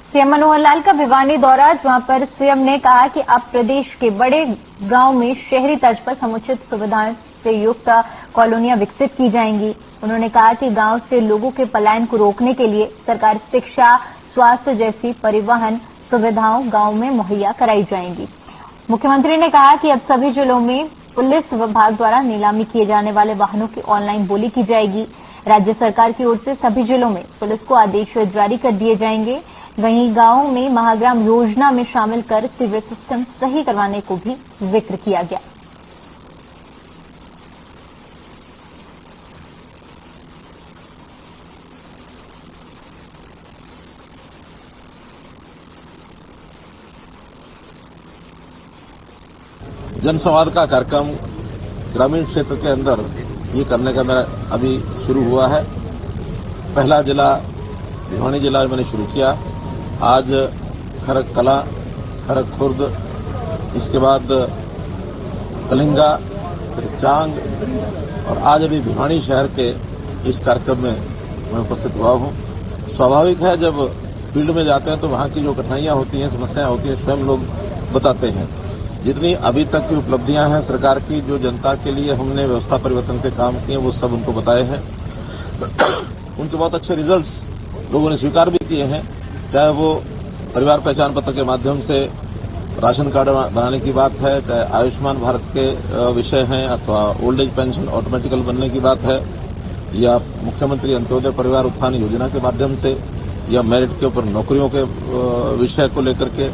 CM Manohar Lal का भिवानी दौरा, जहां पर सीएम ने कहा कि अब प्रदेश के बड़े गांव में शहरी तर्ज पर समुचित सुविधाओं से युक्त कॉलोनियां विकसित की जाएंगी। उन्होंने कहा कि गांव से लोगों के पलायन को रोकने के लिए सरकार शिक्षा, स्वास्थ्य जैसी परिवहन सुविधाओं गांव में मुहैया कराई जाएंगी। मुख्यमंत्री ने कहा कि अब सभी जिलों में पुलिस विभाग द्वारा नीलामी किए जाने वाले वाहनों की ऑनलाइन बोली की जाएगी। राज्य सरकार की ओर से सभी जिलों में पुलिस को आदेश जारी कर दिए जाएंगे। वहीं गांवों में महाग्राम योजना में शामिल कर सीवेज सिस्टम सही करवाने को भी जिक्र किया गया। जनसंवाद का कार्यक्रम ग्रामीण क्षेत्र के अंदर ये करने का मेरा अभी शुरू हुआ है। पहला जिला भिवानी जिला मैंने शुरू किया। आज खरक कला, खरक खुर्द, इसके बाद कलिंगा, फिर चांग और आज अभी भिवानी शहर के इस कार्यक्रम में मैं उपस्थित हुआ हूं। स्वाभाविक है, जब फील्ड में जाते हैं तो वहां की जो कठिनाइयां होती हैं, समस्याएं होती हैं, स्वयं लोग बताते हैं। जितनी अभी तक की उपलब्धियां हैं सरकार की, जो जनता के लिए हमने व्यवस्था परिवर्तन के काम किए, वो सब उनको बताए हैं। उनके बहुत अच्छे रिजल्ट्स लोगों ने स्वीकार भी किए हैं, चाहे वो परिवार पहचान पत्र के माध्यम से राशन कार्ड बनाने की बात है, चाहे आयुष्मान भारत के विषय हैं, अथवा ओल्ड एज पेंशन ऑटोमेटिकल बनने की बात है, या मुख्यमंत्री अंत्योदय परिवार उत्थान योजना के माध्यम से, या मेरिट के ऊपर नौकरियों के विषय को लेकर के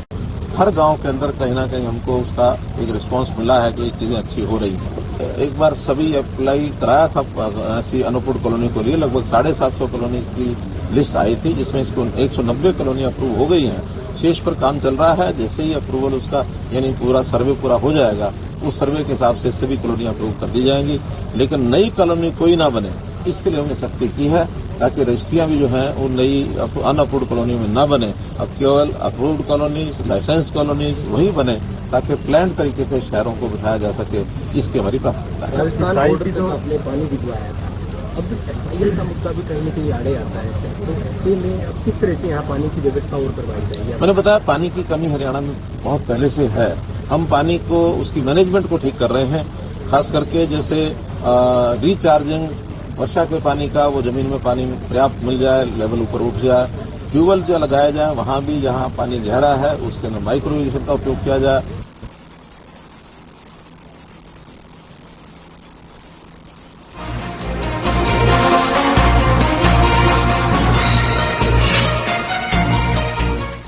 हर गांव के अंदर कहीं ना कहीं हमको उसका एक रिस्पांस मिला है कि ये चीजें अच्छी हो रही हैं। एक बार सभी अप्लाई कराया था ऐसी अनुपूर्ण कॉलोनी के लिए, लगभग 750 कॉलोनी की लिस्ट आई थी, जिसमें इसको 190 कॉलोनी अप्रूव हो गई हैं। शेष पर काम चल रहा है। जैसे ही अप्रूवल उसका यानी पूरा सर्वे पूरा हो जाएगा, उस सर्वे के हिसाब से सभी कॉलोनी अप्रूव कर दी जाएंगी। लेकिन नई कॉलोनी कोई ना बने, इसके लिए हमने सख्ती की है, ताकि रजिस्ट्रियां भी जो हैं वो नई अनअप्रूव्ड कॉलोनी में न बने। अब केवल अप्रूव्ड कॉलोनीज, लाइसेंस कॉलोनीज वही बने, ताकि प्लान तरीके से शहरों को बिठाया जा सके। इसकी हमारी प्राथमिकता है। राजस्थान बॉर्डर पे आपने पानी भिजवाया था, अब एसआईएल का मुद्दा भी कहीं न कहीं आड़े आता है, तो ऐसे में अब किस तरह से यहाँ पानी की व्यवस्था और करवाई जाएगी? मैंने बताया, पानी की कमी हरियाणा में बहुत पहले से है। हम पानी को, उसकी मैनेजमेंट को ठीक कर रहे हैं। खास करके जैसे रिचार्जिंग वर्षा के पानी का, वो जमीन में पानी पर्याप्त मिल जाए, लेवल ऊपर उठ जाए। ट्यूबवेल जो लगाया जाए, वहां भी जहां पानी गहरा है उसके अंदर माइक्रो इरिगेशन का उपयोग किया जाए।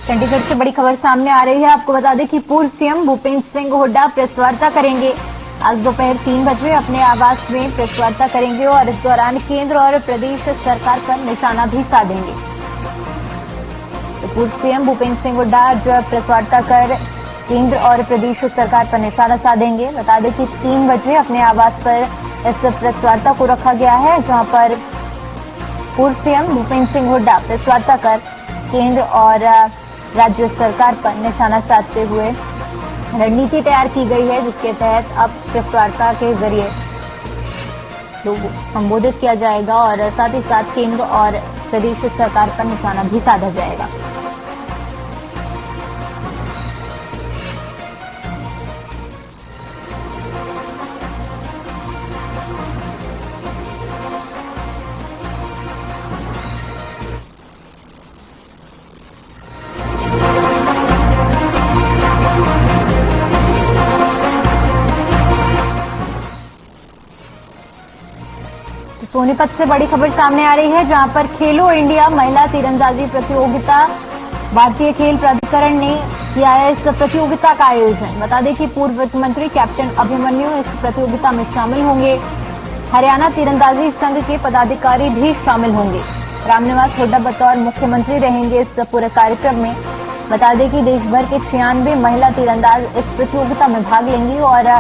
चंडीगढ़ से बड़ी खबर सामने आ रही है। आपको बता दें कि पूर्व सीएम भूपेंद्र सिंह हुड्डा प्रेस वार्ता करेंगे। आज दोपहर 3 बजे अपने आवास में प्रेस वार्ता करेंगे और इस दौरान केंद्र और प्रदेश सरकार पर निशाना भी साधेंगे। तो पूर्व सीएम भूपेंद्र सिंह हुड्डा आज प्रेस वार्ता कर केंद्र और प्रदेश सरकार पर निशाना साधेंगे। बता दें कि 3 बजे अपने आवास पर इस प्रेस वार्ता को रखा गया है, जहां पर पूर्व सीएम भूपेंद्र सिंह हुड्डा प्रेस वार्ता कर केंद्र और राज्य सरकार पर निशाना साधते हुए रणनीति तैयार की गई है, जिसके तहत अब प्रेस वार्ता के जरिए लोगों को संबोधित किया जाएगा और साथ ही साथ केंद्र और प्रदेश सरकार पर निशाना भी साधा जाएगा। सोनीपत से बड़ी खबर सामने आ रही है, जहां पर खेलो इंडिया महिला तीरंदाजी प्रतियोगिता, भारतीय खेल प्राधिकरण ने किया है इस प्रतियोगिता का आयोजन। बता दें कि पूर्व वित्त मंत्री कैप्टन अभिमन्यु इस प्रतियोगिता में शामिल होंगे। हरियाणा तीरंदाजी संघ के पदाधिकारी भी शामिल होंगे। रामनिवास हुड्डा बतौर मुख्यमंत्री रहेंगे इस पूरे कार्यक्रम में। बता दें कि देश भर के 96 महिला तीरंदाज इस प्रतियोगिता में भाग लेंगी और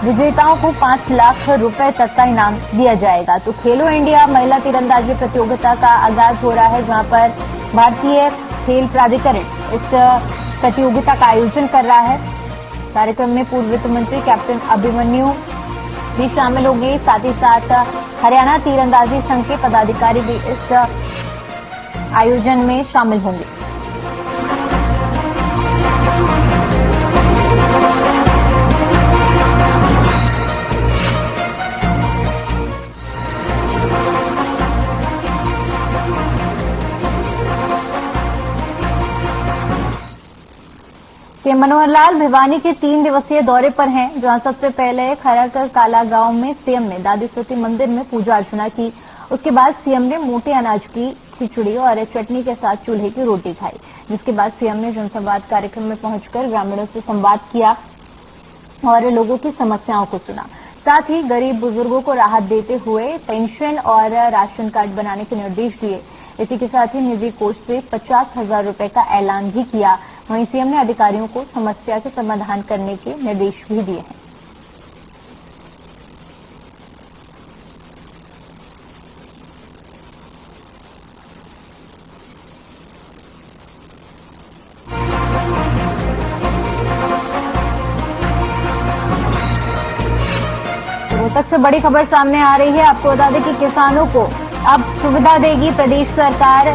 विजेताओं को 5 लाख रुपए तक का इनाम दिया जाएगा। तो खेलो इंडिया महिला तीरंदाजी प्रतियोगिता का आगाज हो रहा है, जहां पर भारतीय खेल प्राधिकरण इस प्रतियोगिता का आयोजन कर रहा है। कार्यक्रम में पूर्व वित्त मंत्री कैप्टन अभिमन्यु भी शामिल होंगे। साथ ही साथ हरियाणा तीरंदाजी संघ के पदाधिकारी भी इस आयोजन में शामिल होंगे। सीएम मनोहर लाल भिवानी के 3 दिवसीय दौरे पर हैं, जहां सबसे पहले खराकर काला गांव में सीएम ने दादी सती मंदिर में पूजा अर्चना की। उसके बाद सीएम ने मोटे अनाज की खिचड़ी और चटनी के साथ चूल्हे की रोटी खाई, जिसके बाद सीएम ने जनसंवाद कार्यक्रम में पहुंचकर ग्रामीणों से संवाद किया और लोगों की समस्याओं को सुना। साथ ही गरीब बुजुर्गों को राहत देते हुए पेंशन और राशन कार्ड बनाने के निर्देश दिए। इसी के साथ ही निजी कोष से 50,000 रुपए का ऐलान भी किया। वहीं सीएम ने अधिकारियों को समस्या के समाधान करने के निर्देश भी दिए हैं। रोहतक से बड़ी खबर सामने आ रही है। आपको बता दें कि किसानों को अब सुविधा देगी प्रदेश सरकार।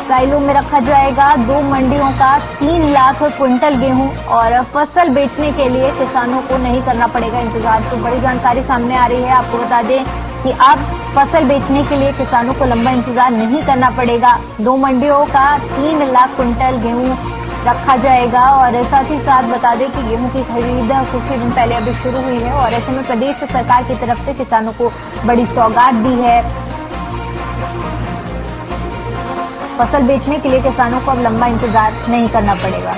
साइलों में रखा जाएगा 2 मंडियों का 3 लाख क्विंटल गेहूं और फसल बेचने के लिए किसानों को नहीं करना पड़ेगा इंतजार। तो बड़ी जानकारी सामने आ रही है। आपको बता दें कि अब फसल बेचने के लिए किसानों को लंबा इंतजार नहीं करना पड़ेगा। 2 मंडियों का 3 लाख क्विंटल गेहूं रखा जाएगा और साथ ही साथ बता दें कि गेहूं की खरीद कुछ ही दिन पहले अभी शुरू हुई है और ऐसे में प्रदेश सरकार की तरफ से किसानों को बड़ी सौगात दी है। फसल बेचने के लिए किसानों को अब लंबा इंतजार नहीं करना पड़ेगा।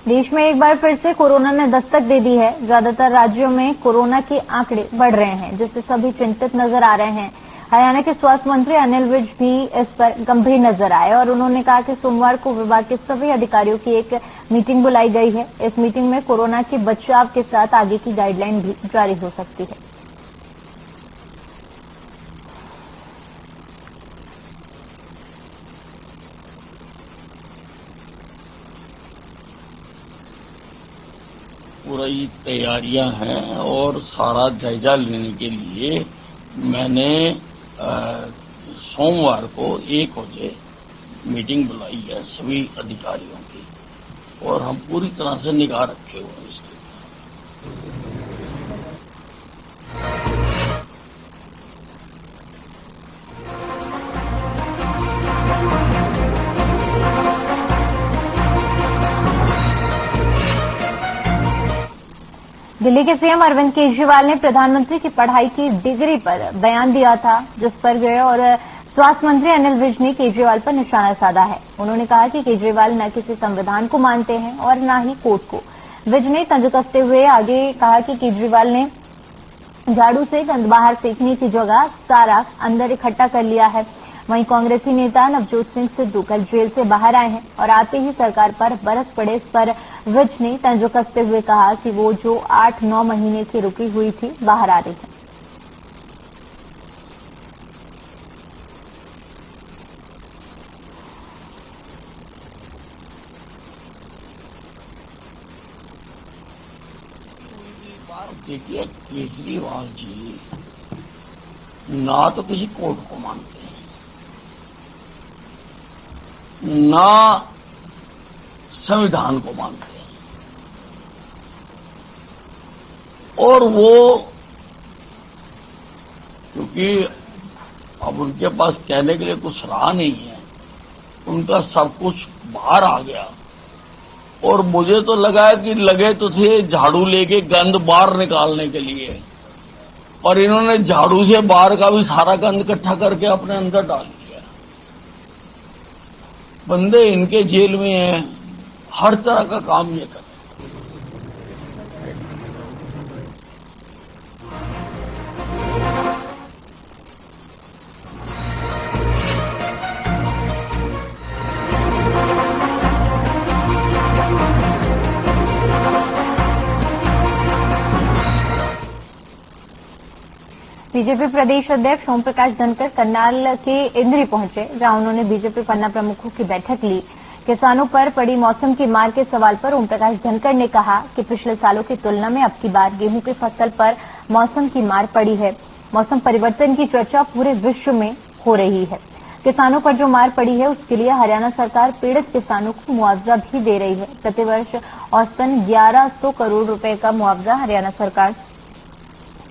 देश में एक बार फिर से कोरोना ने दस्तक दे दी है। ज्यादातर राज्यों में कोरोना के आंकड़े बढ़ रहे हैं, जिससे सभी चिंतित नजर आ रहे हैं। हरियाणा के स्वास्थ्य मंत्री अनिल विज भी इस पर गंभीर नजर आए और उन्होंने कहा कि सोमवार को विभाग के सभी अधिकारियों की एक मीटिंग बुलाई गई है। इस मीटिंग में कोरोना के बचाव के साथ आगे की गाइडलाइन भी जारी हो सकती है। पूरी तैयारियां हैं और सारा जायजा लेने के लिए मैंने सोमवार को 1 बजे मीटिंग बुलाई है सभी अधिकारियों की और हम पूरी तरह से निगाह रखे हुए हैं इसके। दिल्ली के सीएम अरविंद केजरीवाल ने प्रधानमंत्री की पढ़ाई की डिग्री पर बयान दिया था, जिस पर गए और स्वास्थ्य मंत्री अनिल विज ने केजरीवाल पर निशाना साधा है। उन्होंने कहा कि केजरीवाल न किसी संविधान को मानते हैं और न ही कोर्ट को। विज ने तंज कसते हुए आगे कहा कि केजरीवाल ने झाड़ू से गंद बाहर फेंकने की जगह सारा अंदर इकट्ठा कर लिया है। वहीं कांग्रेसी नेता नवजोत सिंह सिद्धू कल जेल से बाहर आए हैं और आते ही सरकार पर बरस पड़े। इस पर विज ने तंज कसते हुए कहा कि वो जो 8-9 महीने की रुकी हुई थी बाहर आ रही है। देखिए, केजरीवाल जी ना तो किसी कोर्ट को मानते हैं, ना संविधान को मानते हैं और वो क्योंकि अब उनके पास कहने के लिए कुछ रहा नहीं है, उनका सब कुछ बाहर आ गया और मुझे तो लगा कि लगे तो थे झाड़ू लेके गंद बाहर निकालने के लिए, और इन्होंने झाड़ू से बाहर का भी सारा गंद इकट्ठा करके अपने अंदर डाल दिया। बंदे इनके जेल में हैं, हर तरह का काम ये कर। बीजेपी प्रदेश अध्यक्ष ओम प्रकाश धनखड़ करनाल के इंद्री पहुंचे, जहां उन्होंने बीजेपी पन्ना प्रमुखों की बैठक ली। किसानों पर पड़ी मौसम की मार के सवाल पर ओम प्रकाश धनखड़ ने कहा कि पिछले सालों की तुलना में अब की बार गेहूं की फसल पर मौसम की मार पड़ी है। मौसम परिवर्तन की चर्चा पूरे विश्व में हो रही है। किसानों पर जो मार पड़ी है उसके लिए हरियाणा सरकार पीड़ित किसानों को मुआवजा भी दे रही है। प्रतिवर्ष औसतन 1100 करोड़ रुपए का मुआवजा हरियाणा सरकार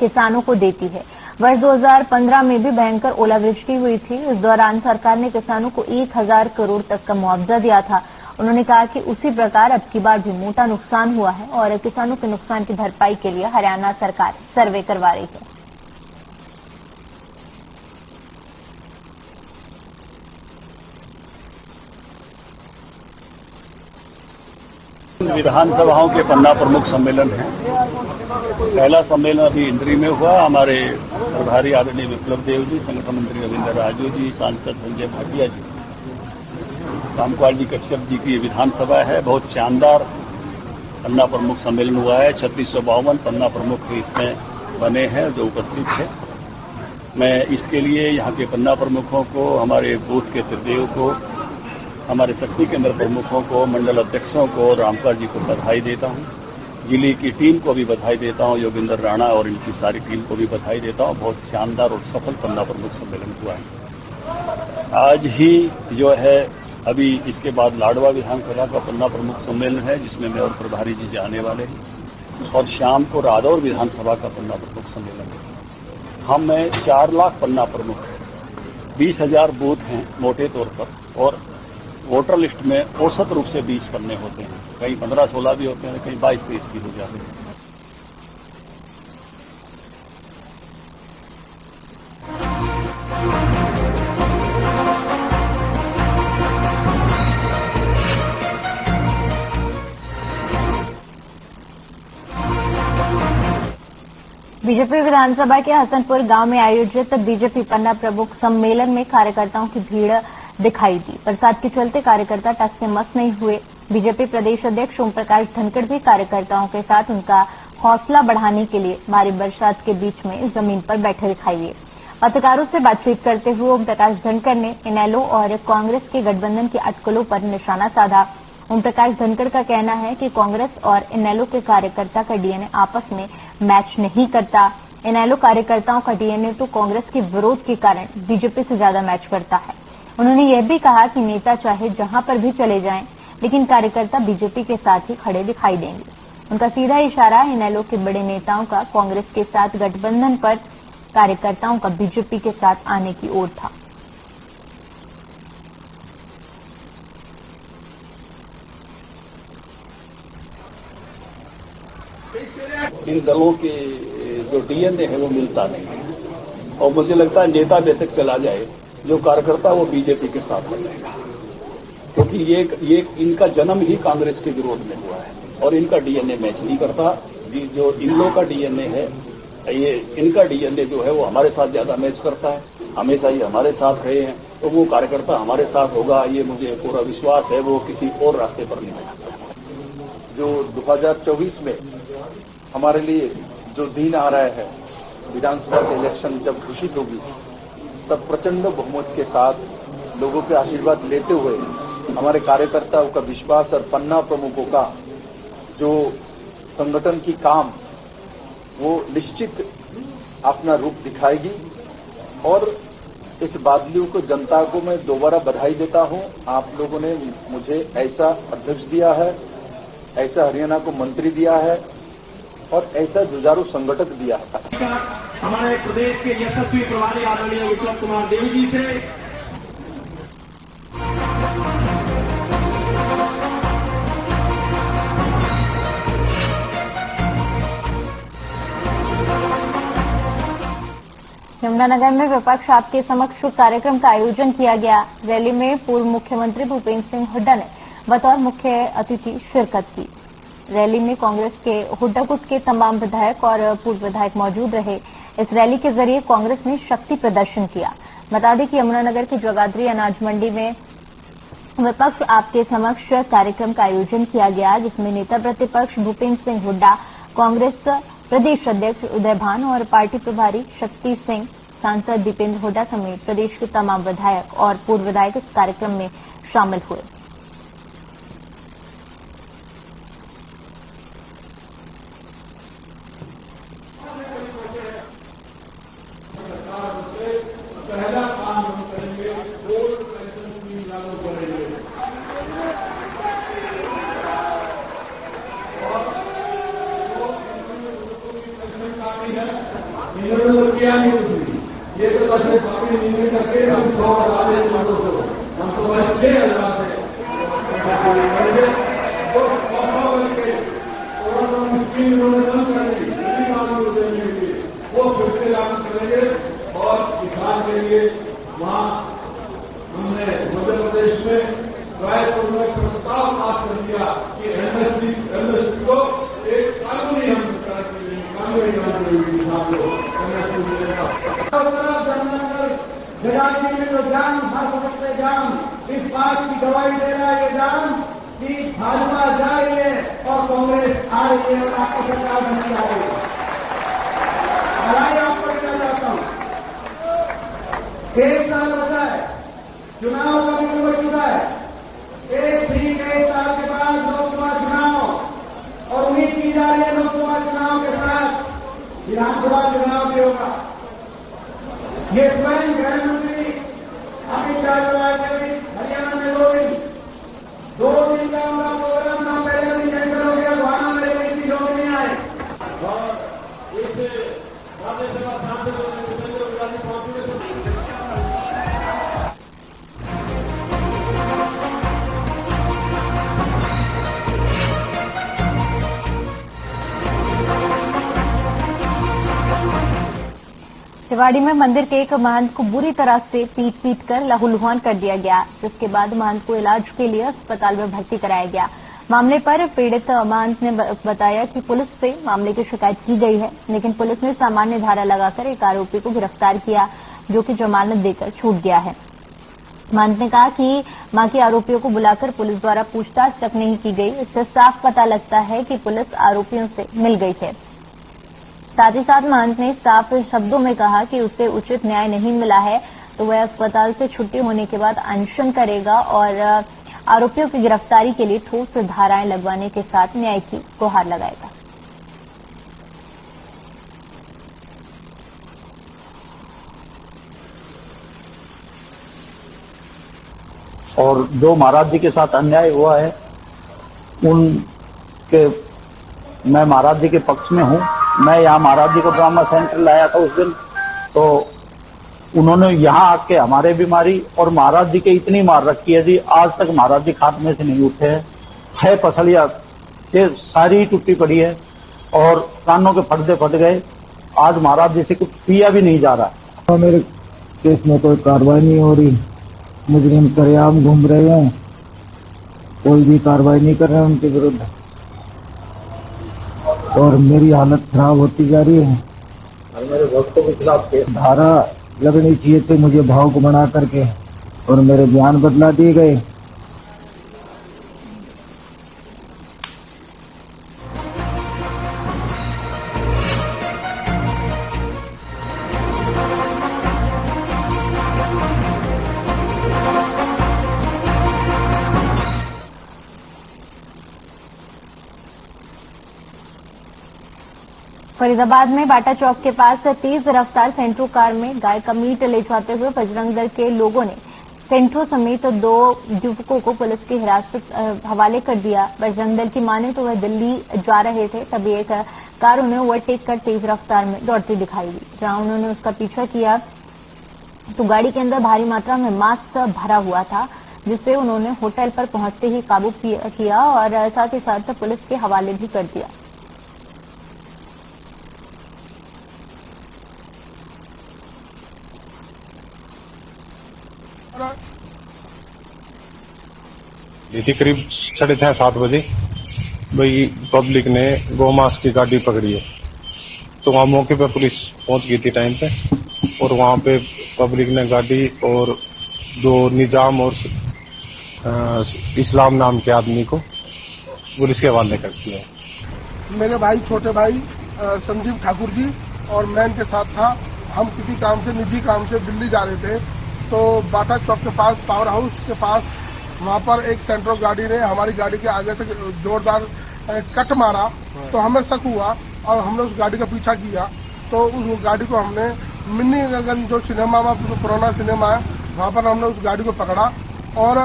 किसानों को देती है। वर्ष 2015 में भी भयंकर ओलावृष्टि हुई थी। इस दौरान सरकार ने किसानों को 1000 करोड़ तक का मुआवजा दिया था। उन्होंने कहा कि उसी प्रकार अब की बार भी मोटा नुकसान हुआ है और किसानों के नुकसान की भरपाई के लिए हरियाणा सरकार सर्वे करवा रही है। विधानसभाओं के पन्ना प्रमुख सम्मेलन है। पहला सम्मेलन अभी इंद्री में हुआ। हमारे प्रभारी आदरणीय विप्लव देव जी, संगठन मंत्री रविंद्र राजू जी, सांसद संजय भाटिया जी, रामपाल जी कश्यप जी की विधानसभा है। बहुत शानदार पन्ना प्रमुख सम्मेलन हुआ है। 3652 पन्ना प्रमुख इसमें बने हैं जो उपस्थित है। मैं इसके लिए यहाँ के पन्ना प्रमुखों को, हमारे बूथ के त्रिदेव को, हमारे शक्ति केंद्र प्रमुखों को, मंडल अध्यक्षों को, रामपाल जी को बधाई देता हूं। जिले की टीम को भी बधाई देता हूं, योगेंद्र राणा और इनकी सारी टीम को भी बधाई देता हूं। बहुत शानदार और सफल पन्ना प्रमुख सम्मेलन हुआ है। आज ही जो है अभी इसके बाद लाडवा विधानसभा का पन्ना प्रमुख सम्मेलन है जिसमें मैं और प्रभारी जी जाने वाले हैं और शाम को रादौर विधानसभा का पन्ना प्रमुख सम्मेलन है। हम में 4 लाख पन्ना प्रमुख हैं, 20,000 बूथ हैं मोटे तौर पर और वोटर लिस्ट में औसत रूप से 20 पन्ने होते हैं, कहीं 15-16 भी होते हैं, कहीं 22-23 भी हो जाते हैं। बीजेपी विधानसभा के हसनपुर गांव में आयोजित बीजेपी पन्ना प्रमुख सम्मेलन में कार्यकर्ताओं की भीड़ दिखाई दी। बरसात के चलते कार्यकर्ता टस से मस नहीं हुए। बीजेपी प्रदेश अध्यक्ष ओम प्रकाश धनखड़ भी कार्यकर्ताओं के साथ उनका हौसला बढ़ाने के लिए भारी बरसात के बीच में जमीन पर बैठे दिखाई दिए। पत्रकारों से बातचीत करते हुए ओम प्रकाश धनखड़ ने इनेलो और कांग्रेस के गठबंधन की अटकलों पर निशाना साधा। ओम प्रकाश धनखड़ का कहना है कि कांग्रेस और इनेलो के कार्यकर्ता का डीएनए आपस में मैच नहीं करता। इनेलो कार्यकर्ताओं का डीएनए तो कांग्रेस के विरोध के कारण बीजेपी से ज्यादा मैच करता है। उन्होंने यह भी कहा कि नेता चाहे जहां पर भी चले जाएं, लेकिन कार्यकर्ता बीजेपी के साथ ही खड़े दिखाई देंगे। उनका सीधा इशारा इनेलो के बड़े नेताओं का कांग्रेस के साथ गठबंधन पर कार्यकर्ताओं का बीजेपी के साथ आने की ओर था। इन दलों के जो डीएनए है वो मिलता नहीं है और मुझे लगता है नेता बेशक चला जाए, जो कार्यकर्ता वो बीजेपी के साथ हो जाएगा, क्योंकि ये इनका जन्म ही कांग्रेस के विरोध में हुआ है और इनका डीएनए मैच नहीं करता। जो इन लोगों का डीएनए है, ये इनका डीएनए जो है वो हमारे साथ ज्यादा मैच करता है। हमेशा ही हमारे साथ रहे हैं, तो वो कार्यकर्ता हमारे साथ होगा, ये मुझे पूरा विश्वास है। वो किसी और रास्ते पर नहीं जाता। जो 2024 में हमारे लिए जो दिन आ रहा है, विधानसभा के इलेक्शन जब घोषित होगी, तब प्रचंड बहुमत के साथ लोगों के आशीर्वाद लेते हुए हमारे कार्यकर्ताओं का विश्वास और पन्ना प्रमुखों का जो संगठन की काम वो निश्चित अपना रूप दिखाएगी। और इस बादलियों को जनता को मैं दोबारा बधाई देता हूं। आप लोगों ने मुझे ऐसा अध्यक्ष दिया है, ऐसा हरियाणा को मंत्री दिया है और ऐसा जुझारू संगठक दिया है। हमारे प्रदेश के यशस्वी प्रभारी आदरणीय विप्लव कुमार देव जी से यमुनानगर में विपक्ष आपके समक्ष कार्यक्रम का आयोजन किया गया। रैली में पूर्व मुख्यमंत्री भूपेंद्र सिंह हुड्डा ने बतौर मुख्य अतिथि शिरकत की। रैली में कांग्रेस के हुड्डा गुट के तमाम विधायक और पूर्व विधायक मौजूद रहे। इस रैली के जरिए कांग्रेस ने शक्ति प्रदर्शन किया। बता दें कि यमुनानगर के जगाधरी अनाज मंडी में विपक्ष आपके समक्ष कार्यक्रम का आयोजन किया गया, जिसमें नेता प्रतिपक्ष भूपेंद्र सिंह हुड्डा, कांग्रेस प्रदेश अध्यक्ष उदय भान और पार्टी प्रभारी शक्ति सिंह, सांसद दीपेंद्र हुड्डा समेत प्रदेश के तमाम विधायक और पूर्व विधायक इस कार्यक्रम में शामिल हुए। पहला काम हम करेंगे से काफी निर्णय करके हम 2000 हम तो 6,000 है उन्होंने बंद करेंगे वो फिर से लागू करेंगे और किसान के लिए वहां हमने मध्य प्रदेश में रायपुर में प्रस्ताव पास कर दिया कि एमएसपी को एक कानूनी हम कानूनी किसान को एमएसपी मिलेगा। जगाजी में जो जान था सकते जान इस बात की गवाही दे रहा है ये जान कि भाजपा जाएंगे और कांग्रेस आएंगे और आपकी सरकार नहीं आएगी। लड़ाई आपको क्या चाहता हूं, 1 साल बचा है, चुनाव का भी हो चुका है, एक साल के बाद लोकसभा चुनाव और उम्मीद की जा रही है लोकसभा चुनाव के साथ विधानसभा चुनाव भी होगा। ये स्वयं गृह मंत्री अमित शाह के हरियाणा में 2 दिन का उनका प्रोग्राम था, पहले दिन कैंसिल हो गया, वहां मेरे व्यक्ति लोग नहीं आए और इस राज्यसभा सांसद रेवाड़ी में मंदिर के एक महंत को बुरी तरह से पीट कर लहूलुहान कर दिया गया, जिसके बाद महंत को इलाज के लिए अस्पताल में भर्ती कराया गया। मामले पर पीड़ित महंत ने बताया कि पुलिस से मामले की शिकायत की गई है, लेकिन पुलिस ने सामान्य धारा लगाकर एक आरोपी को गिरफ्तार किया, जो कि जमानत देकर छूट गया है। महंत ने कहा कि बाकी आरोपियों को बुलाकर पुलिस द्वारा पूछताछ तक नहीं की गई। इससे साफ पता लगता है कि पुलिस आरोपियों से मिल गई है। साथ ही साथ महंत ने साफ शब्दों में कहा कि उसे उचित न्याय नहीं मिला है तो वह अस्पताल से छुट्टी होने के बाद अनशन करेगा और आरोपियों की गिरफ्तारी के लिए ठोस धाराएं लगवाने के साथ न्याय की गुहार लगाएगा। और जो महाराज जी के साथ अन्याय हुआ है उनके मैं महाराज जी के पक्ष में हूं। मैं यहाँ महाराज जी को ड्रामा सेंटर लाया था उस दिन, तो उन्होंने यहाँ आके हमारे भी मारी और महाराज जी के इतनी मार रखी है जी, आज तक महाराज जी खात्मे से नहीं उठे हैं। 6 पसलियां सारी टूटी पड़ी है और कानों के पर्दे फट गए। आज महाराज जी से कुछ पिया भी नहीं जा रहा। मेरे केस में कोई कार्रवाई नहीं हो रही, मुजरिम सरेआम घूम रहे हैं, कोई भी कार्रवाई नहीं कर रहे हैं उनके विरुद्ध और मेरी हालत खराब होती जा रही है। मेरे भक्तों के खिलाफ धारा लगनी चाहिए थी मुझे भाव को बना करके और मेरे बयान बदला दिए गए। फरीदाबाद में बाटा चौक के पास तेज रफ्तार सेंट्रो कार में गाय का मीट ले जाते हुए बजरंग दल के लोगों ने सेंट्रो समेत 2 युवकों को पुलिस की हिरासत हवाले कर दिया। बजरंग दल की माने तो वह दिल्ली जा रहे थे, तभी एक कार उन्हें ओवरटेक कर तेज रफ्तार में दौड़ती दिखाई दी। जहां उन्होंने उसका पीछा किया तो गाड़ी के अंदर भारी मात्रा में मास्क भरा हुआ था, जिसे उन्होंने होटल पर पहुंचते ही काबू किया और साथ ही साथ पुलिस के हवाले भी कर दिया। ये थी करीब 6:30-7 बजे भाई पब्लिक ने गौमास की गाड़ी पकड़ी है, तो वहां मौके पर पुलिस पहुंच गई थी टाइम पे और वहां पे पब्लिक ने गाड़ी और 2 निजाम और इस्लाम नाम के आदमी को पुलिस के हवाले कर दिया। मेरे भाई छोटे भाई संजीव ठाकुर जी और मैं इनके साथ था। हम किसी काम से निजी काम से दिल्ली जा रहे थे, तो बाटा चौक के पास पावर हाउस के पास वहां पर एक सेंट्रो गाड़ी ने हमारी गाड़ी के आगे से जोरदार कट मारा, तो हमें शक हुआ और हमने उस गाड़ी का पीछा किया। तो उस गाड़ी को हमने मिनीगंज जो सिनेमा में पुराना सिनेमा है वहां पर हमने उस गाड़ी को पकड़ा और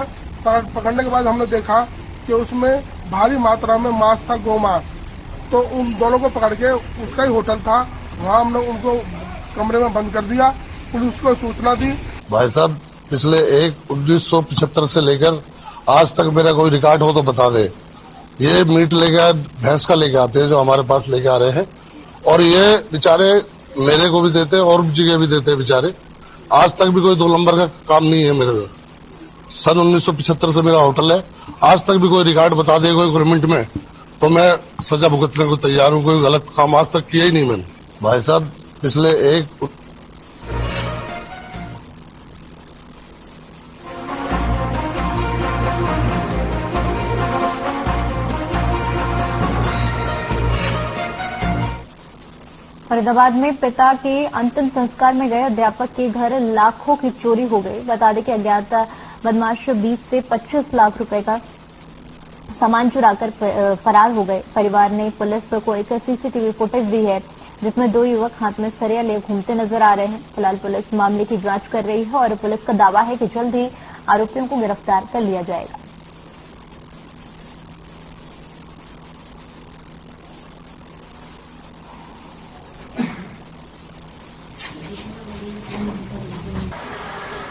पकड़ने के बाद हमने देखा कि उसमें भारी मात्रा में मांस था, गौमांस। तो उन दोनों को पकड़ के उसका ही होटल था, वहां हमने उनको कमरे में बंद कर दिया पुलिस को सूचना दी। भाई साहब, पिछले 1975 से लेकर आज तक मेरा कोई रिकॉर्ड हो तो बता दे। ये मीट लेके भैंस का लेके आते हैं जो हमारे पास लेके आ रहे हैं, और ये बेचारे मेरे को भी देते हैं और जगह भी देते हैं बेचारे। आज तक भी कोई 2 नंबर का काम नहीं है मेरे में। सन 1975 से मेरा होटल है, आज तक भी कोई रिकॉर्ड बता दे कोई गवर्नमेंट में तो मैं सजा भुगतने को तैयार हूं। कोई गलत काम आज तक किया ही नहीं मैंने। भाई साहब, पिछले फरीदाबाद में पिता के अंतिम संस्कार में गए अध्यापक के घर लाखों की चोरी हो गई। बता दें कि अज्ञात बदमाश 20 से 25 लाख रुपए का सामान चुराकर फरार हो गए। परिवार ने पुलिस को एक सीसीटीवी फुटेज दी है जिसमें 2 युवक हाथ में सरिया लिए घूमते नजर आ रहे हैं। फिलहाल पुलिस मामले की जांच कर रही है और पुलिस का दावा है कि जल्द ही आरोपियों को गिरफ्तार कर लिया जाएगा।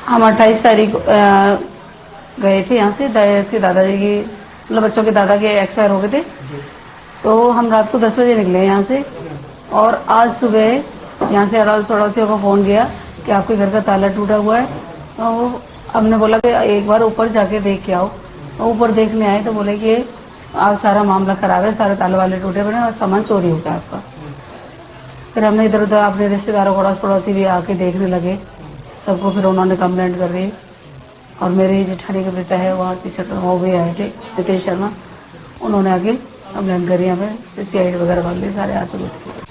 हम 28 तारीख गए थे यहाँ से इसके दादाजी की मतलब बच्चों के दादा के एक्सपायर हो गए थे, तो हम रात को 10 बजे निकले यहाँ से और आज सुबह यहाँ से पड़ोसियों को फोन किया कि आपके घर का ताला टूटा हुआ है। तो हमने बोला कि एक बार ऊपर जाके देख के आओ। तो ऊपर देखने आए तो बोले कि आज सारा मामला खराब है, सारे ताले वाले टूटे पड़े और सामान चोरी हो गया आपका। फिर हमने इधर उधर अपने रिश्तेदारों अड़ोस पड़ोसी भी आके देखने लगे सबको, फिर उन्होंने कंप्लेंट कर दी और मेरे जेठानी के बेटा है वहाँ टीचर वो भी आए थे नितेश शर्मा, उन्होंने आगे कंप्लेंट करी। हमें CID वगैरह वाले सारे आ चुके थे।